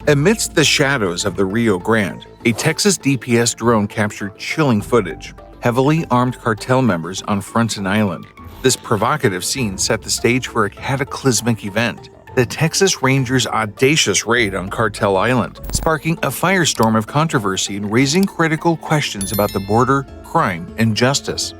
Amidst the shadows of the Rio Grande, a Texas DPS drone captured chilling footage. Heavily armed cartel members on Fronton Island. This provocative scene set the stage for a cataclysmic event, the Texas Rangers' audacious raid on Cartel Island, sparking a firestorm of controversy and raising critical questions about the border, crime, and justice.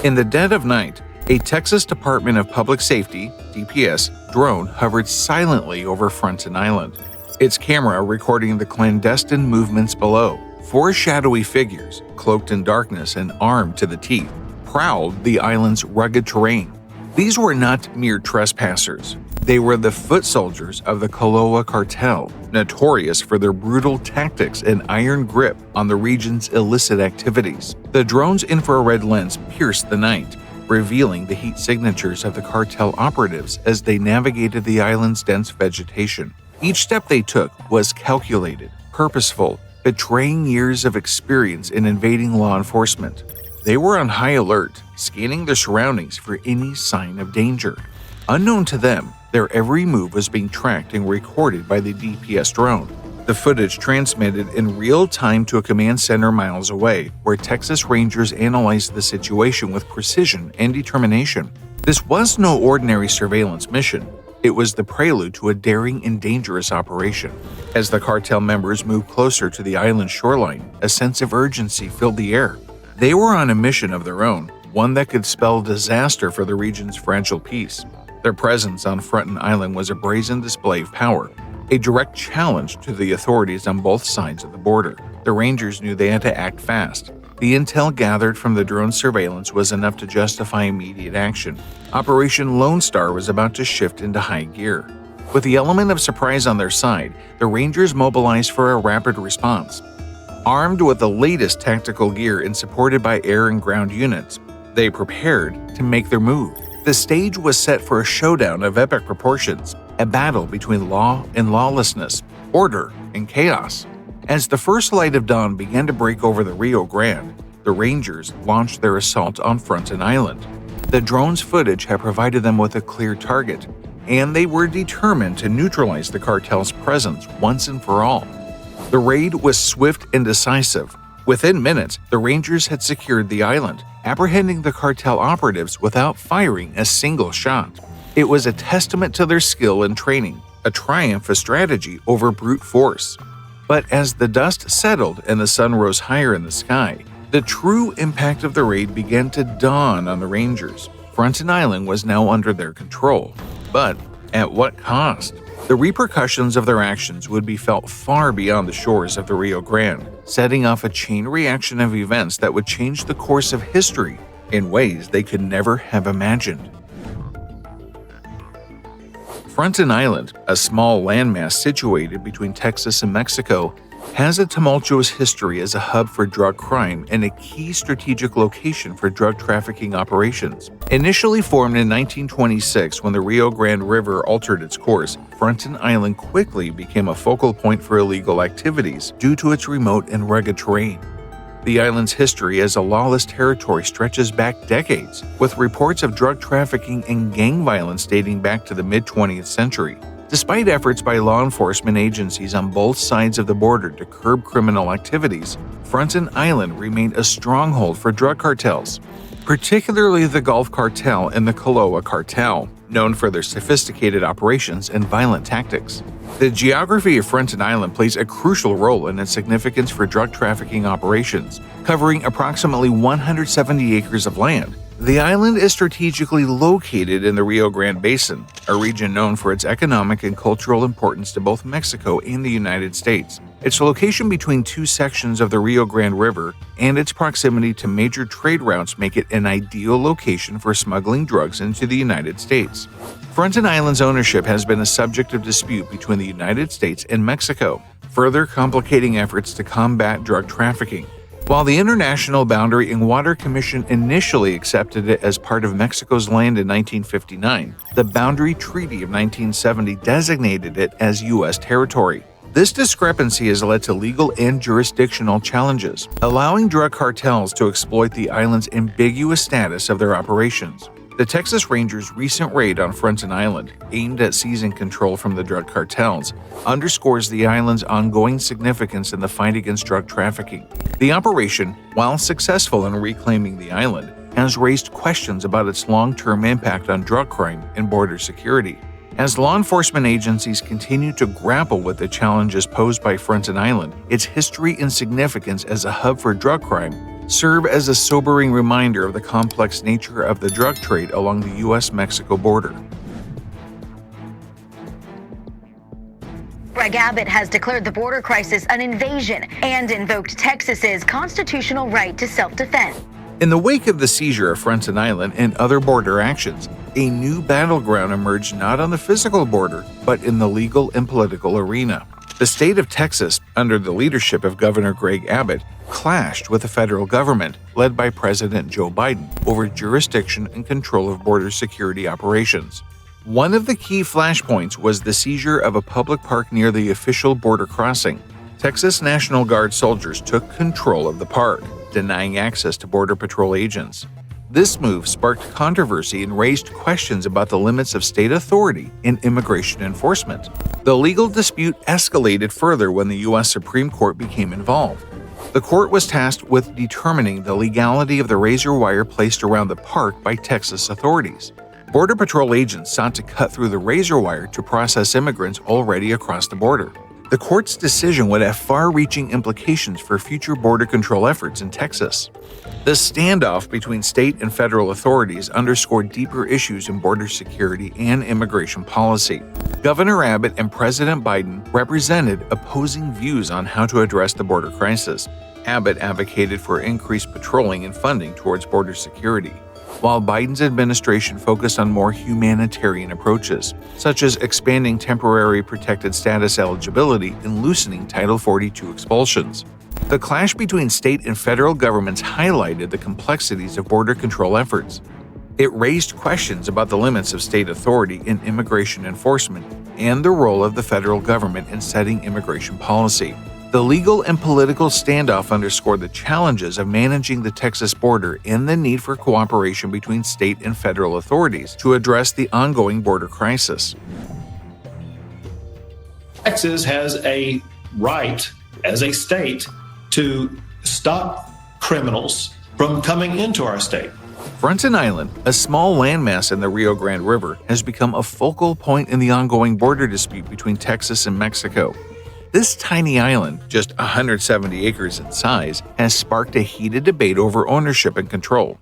In the dead of night, a Texas Department of Public Safety (DPS) drone hovered silently over Fronton Island, its camera recording the clandestine movements below. Four shadowy figures, cloaked in darkness and armed to the teeth, prowled the island's rugged terrain. These were not mere trespassers. They were the foot soldiers of the cartel, notorious for their brutal tactics and iron grip on the region's illicit activities. The drone's infrared lens pierced the night, revealing the heat signatures of the cartel operatives as they navigated the island's dense vegetation. Each step they took was calculated, purposeful, betraying years of experience in invading law enforcement. They were on high alert, scanning their surroundings for any sign of danger. Unknown to them, their every move was being tracked and recorded by the DPS drone. The footage transmitted in real time to a command center miles away, where Texas Rangers analyzed the situation with precision and determination. This was no ordinary surveillance mission. It was the prelude to a daring and dangerous operation. As the cartel members moved closer to the island shoreline, a sense of urgency filled the air. They were on a mission of their own, one that could spell disaster for the region's fragile peace. Their presence on Fronton Island was a brazen display of power, a direct challenge to the authorities on both sides of the border. The Rangers knew they had to act fast. The intel gathered from the drone surveillance was enough to justify immediate action. Operation Lone Star was about to shift into high gear. With the element of surprise on their side, the Rangers mobilized for a rapid response. Armed with the latest tactical gear and supported by air and ground units, they prepared to make their move. The stage was set for a showdown of epic proportions, a battle between law and lawlessness, order and chaos. As the first light of dawn began to break over the Rio Grande, the Rangers launched their assault on Fronton Island. The drone's footage had provided them with a clear target, and they were determined to neutralize the cartel's presence once and for all. The raid was swift and decisive. Within minutes, the Rangers had secured the island, apprehending the cartel operatives without firing a single shot. It was a testament to their skill and training, a triumph of strategy over brute force. But as the dust settled and the sun rose higher in the sky, the true impact of the raid began to dawn on the Rangers. Fronton Island was now under their control. But at what cost? The repercussions of their actions would be felt far beyond the shores of the Rio Grande, setting off a chain reaction of events that would change the course of history in ways they could never have imagined. Fronton Island, a small landmass situated between Texas and Mexico, has a tumultuous history as a hub for drug crime and a key strategic location for drug trafficking operations. Initially formed in 1926 when the Rio Grande River altered its course, Fronton Island quickly became a focal point for illegal activities due to its remote and rugged terrain. The island's history as a lawless territory stretches back decades, with reports of drug trafficking and gang violence dating back to the mid-20th century. Despite efforts by law enforcement agencies on both sides of the border to curb criminal activities, Fronton Island remained a stronghold for drug cartels, particularly the Gulf Cartel and the Cartel, known for their sophisticated operations and violent tactics. The geography of Fronton Island plays a crucial role in its significance for drug trafficking operations, covering approximately 170 acres of land. The island is strategically located in the Rio Grande Basin, a region known for its economic and cultural importance to both Mexico and the United States. Its location between two sections of the Rio Grande River and its proximity to major trade routes make it an ideal location for smuggling drugs into the United States. Fronton Island's ownership has been a subject of dispute between the United States and Mexico, further complicating efforts to combat drug trafficking. While the International Boundary and Water Commission initially accepted it as part of Mexico's land in 1959, the Boundary Treaty of 1970 designated it as U.S. territory. This discrepancy has led to legal and jurisdictional challenges, allowing drug cartels to exploit the island's ambiguous status of their operations. The Texas Rangers' recent raid on Fronton Island, aimed at seizing control from the drug cartels, underscores the island's ongoing significance in the fight against drug trafficking. The operation, while successful in reclaiming the island, has raised questions about its long-term impact on drug crime and border security. As law enforcement agencies continue to grapple with the challenges posed by Fronton Island, its history and significance as a hub for drug crime serve as a sobering reminder of the complex nature of the drug trade along the U.S.-Mexico border. Greg Abbott has declared the border crisis an invasion and invoked Texas's constitutional right to self-defense. In the wake of the seizure of Fronton Island and other border actions, a new battleground emerged not on the physical border, but in the legal and political arena. The state of Texas, under the leadership of Governor Greg Abbott, clashed with the federal government, led by President Joe Biden, over jurisdiction and control of border security operations. One of the key flashpoints was the seizure of a public park near the official border crossing. Texas National Guard soldiers took control of the park, denying access to Border Patrol agents. This move sparked controversy and raised questions about the limits of state authority in immigration enforcement. The legal dispute escalated further when the U.S. Supreme Court became involved. The court was tasked with determining the legality of the razor wire placed around the park by Texas authorities. Border Patrol agents sought to cut through the razor wire to process immigrants already across the border. The court's decision would have far-reaching implications for future border control efforts in Texas. The standoff between state and federal authorities underscored deeper issues in border security and immigration policy. Governor Abbott and President Biden represented opposing views on how to address the border crisis. Abbott advocated for increased patrolling and funding towards border security, while Biden's administration focused on more humanitarian approaches, such as expanding temporary protected status eligibility and loosening Title 42 expulsions. The clash between state and federal governments highlighted the complexities of border control efforts. It raised questions about the limits of state authority in immigration enforcement and the role of the federal government in setting immigration policy. The legal and political standoff underscored the challenges of managing the Texas border and the need for cooperation between state and federal authorities to address the ongoing border crisis. Texas has a right, as a state, to stop criminals from coming into our state. Fronton Island, a small landmass in the Rio Grande River, has become a focal point in the ongoing border dispute between Texas and Mexico. This tiny island, just 170 acres in size, has sparked a heated debate over ownership and control,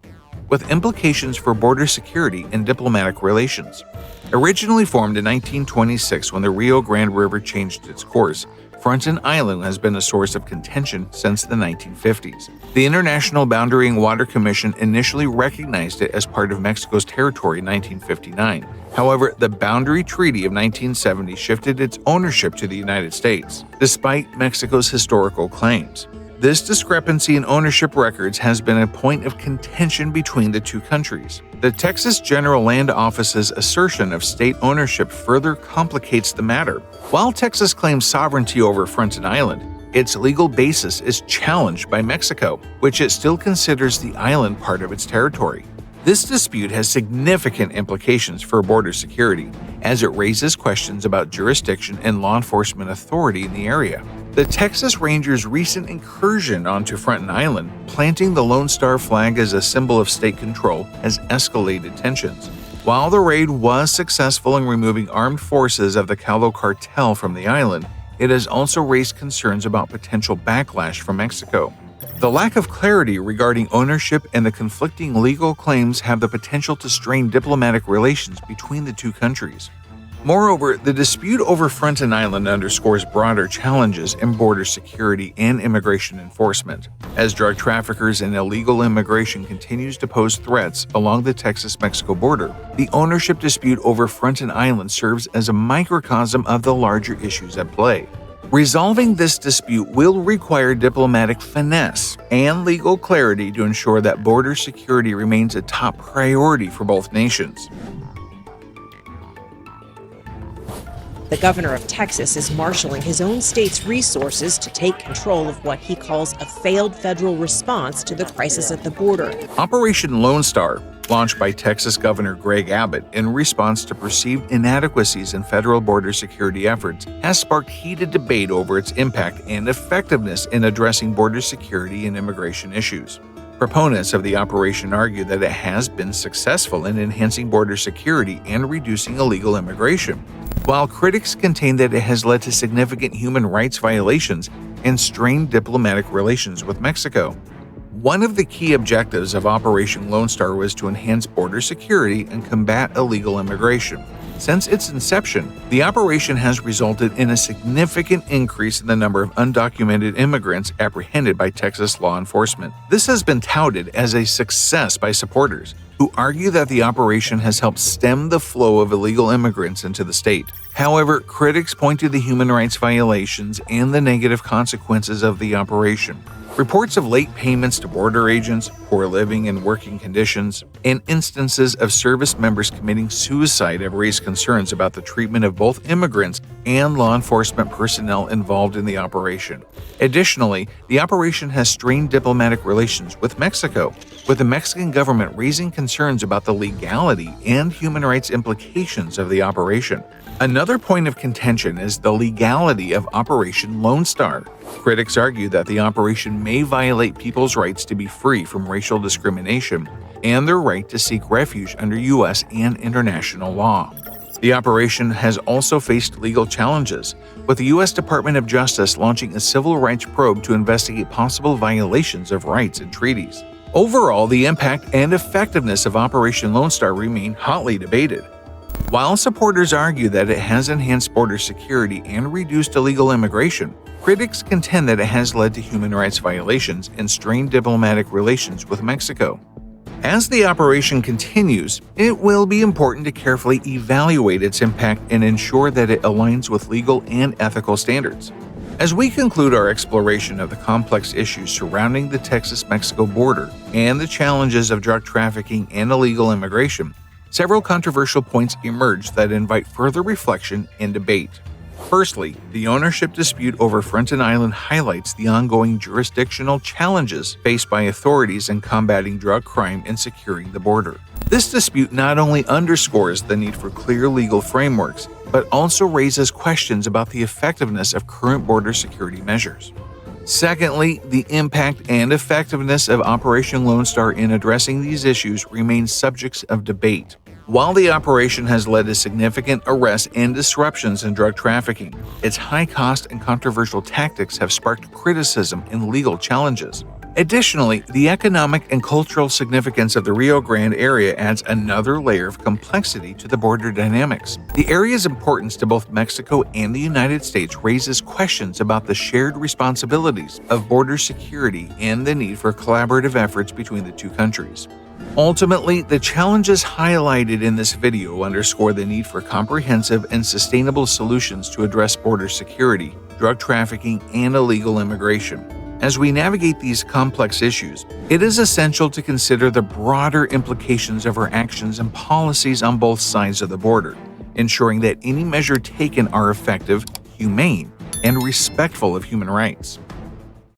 with implications for border security and diplomatic relations. Originally formed in 1926 when the Rio Grande River changed its course, Fronton Island has been a source of contention since the 1950s. The International Boundary and Water Commission initially recognized it as part of Mexico's territory in 1959. However, the Boundary Treaty of 1970 shifted its ownership to the United States, despite Mexico's historical claims. This discrepancy in ownership records has been a point of contention between the two countries. The Texas General Land Office's assertion of state ownership further complicates the matter. While Texas claims sovereignty over Fronton Island, its legal basis is challenged by Mexico, which it still considers the island part of its territory. This dispute has significant implications for border security, as it raises questions about jurisdiction and law enforcement authority in the area. The Texas Rangers' recent incursion onto Fronton Island, planting the Lone Star flag as a symbol of state control, has escalated tensions. While the raid was successful in removing armed forces of the Calo cartel from the island, it has also raised concerns about potential backlash from Mexico. The lack of clarity regarding ownership and the conflicting legal claims have the potential to strain diplomatic relations between the two countries. Moreover, the dispute over Fronton Island underscores broader challenges in border security and immigration enforcement. As drug traffickers and illegal immigration continues to pose threats along the Texas-Mexico border, the ownership dispute over Fronton Island serves as a microcosm of the larger issues at play. Resolving this dispute will require diplomatic finesse and legal clarity to ensure that border security remains a top priority for both nations. The governor of Texas is marshaling his own state's resources to take control of what he calls a failed federal response to the crisis at the border. Operation Lone Star, launched by Texas Governor Greg Abbott in response to perceived inadequacies in federal border security efforts, has sparked heated debate over its impact and effectiveness in addressing border security and immigration issues. Proponents of the operation argue that it has been successful in enhancing border security and reducing illegal immigration, while critics contend that it has led to significant human rights violations and strained diplomatic relations with Mexico. One of the key objectives of Operation Lone Star was to enhance border security and combat illegal immigration. Since its inception, the operation has resulted in a significant increase in the number of undocumented immigrants apprehended by Texas law enforcement. This has been touted as a success by supporters, who argue that the operation has helped stem the flow of illegal immigrants into the state. However, critics point to the human rights violations and the negative consequences of the operation. Reports of late payments to border agents, poor living and working conditions, and instances of service members committing suicide have raised concerns about the treatment of both immigrants and law enforcement personnel involved in the operation. Additionally, the operation has strained diplomatic relations with Mexico, with the Mexican government raising concerns about the legality and human rights implications of the operation. Another point of contention is the legality of Operation Lone Star. Critics argue that the operation may violate people's rights to be free from racial discrimination and their right to seek refuge under U.S. and international law. The operation has also faced legal challenges, with the U.S. Department of Justice launching a civil rights probe to investigate possible violations of rights and treaties. Overall, the impact and effectiveness of Operation Lone Star remain hotly debated. While supporters argue that it has enhanced border security and reduced illegal immigration, critics contend that it has led to human rights violations and strained diplomatic relations with Mexico. As the operation continues, it will be important to carefully evaluate its impact and ensure that it aligns with legal and ethical standards. As we conclude our exploration of the complex issues surrounding the Texas-Mexico border and the challenges of drug trafficking and illegal immigration, several controversial points emerge that invite further reflection and debate. Firstly, the ownership dispute over Fronton Island highlights the ongoing jurisdictional challenges faced by authorities in combating drug crime and securing the border. This dispute not only underscores the need for clear legal frameworks, but also raises questions about the effectiveness of current border security measures. Secondly, the impact and effectiveness of Operation Lone Star in addressing these issues remain subjects of debate. While the operation has led to significant arrests and disruptions in drug trafficking, its high cost and controversial tactics have sparked criticism and legal challenges. Additionally, the economic and cultural significance of the Rio Grande area adds another layer of complexity to the border dynamics. The area's importance to both Mexico and the United States raises questions about the shared responsibilities of border security and the need for collaborative efforts between the two countries. Ultimately, the challenges highlighted in this video underscore the need for comprehensive and sustainable solutions to address border security, drug trafficking, and illegal immigration. As we navigate these complex issues, it is essential to consider the broader implications of our actions and policies on both sides of the border, ensuring that any measure taken are effective, humane, and respectful of human rights.